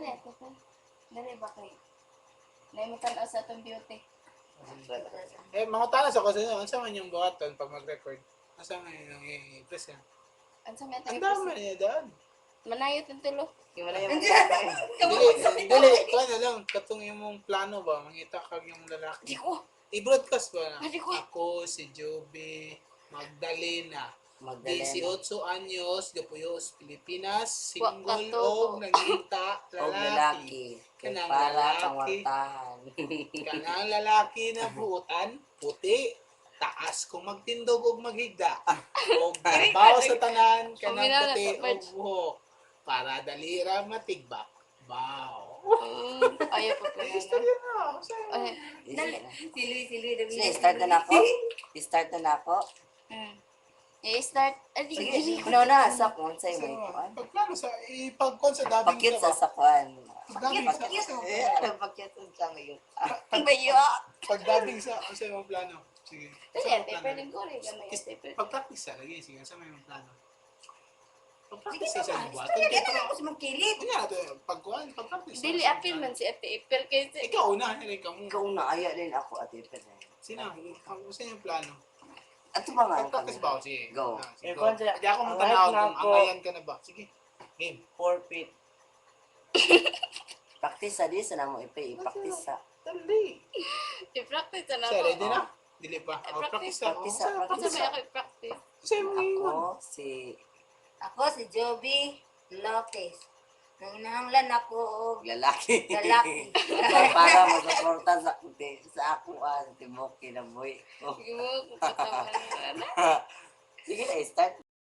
Dali, Pepe. Dali ba kay? Naimutan sa atong beauty. Mga tanas ako sa inyo. Ano sa man yung buhaton pag mag-record? Asa man yung i-press yan? Ano sa meta? Ang dami niya daan. Manayot ang tulo. Yung wala yung Dili, ito na lang. Katong yung mong plano ba? Mangita kag yung lalaki. Di ko. I-broadcast ba na? Hindi ko. Ako, si Joby, Magdalena. Magdalena. 18 anyos, Gapuyos, Pilipinas, single Wakato. o nangita O lalaki. lalaki. Kanang Para lalaki. kawartahan. Kanang lalaki na buutan, puti, taas kung magtindog o maghigda. O babaw sa tanan, kanang Paminala puti sa o badge. buhok. Para dalira matigbak. Baw. Ayaw pa pala na. Istorya na. Sa'yo. Ay, dali. Sige, start na ako. I-start na ako. I-start. Ay, di Sige, ko. no na, sa kung sa'yo Sa'yo, mo ikuan. pagplano sa ipagkon sa dabing Pakit ka sa ba? sakuan. Dabing sa Pakit sa ngayon. Ibayo. pagdabing sa sa'yo mo plano. Sige. Dali, Sa'yo mo ate. plano? Pwedeng ko rin. Gamay ate. Pag-practice sa lagi, sige, sa may plano. Pag-practice sa isang buhat. Kaya pag-practice. Dili, apil man si ate. Ipil kayo si... Ikaw una, hindi ka mo. Ikaw na, aya din ako at ipin. Sino? Ang sa yung plano. Ato ba nga? Pag-practice ba ako? Sige. Go. Sige, Eh, go. kung sa- Hindi ako ang matanaw life na kung ako- angayan ka na ba. Sige. Game. Forfeit. Practice sa di, sana mo i-practice sa. Dali. I-practice na Sir, ako. ready na? Dili pa. Eh, Oh, practice. practice na. Practice Kasi may ako i-practice. Sa'yo mo iwan. Ako, si... Ako si Joby Lopez. Nanginahanglan ako og Lalaki. lalaki. Para mag-suporta sa ako, sa Timok, kinaboy. Oh. Sige mo, kung katawan na. Sige na, start.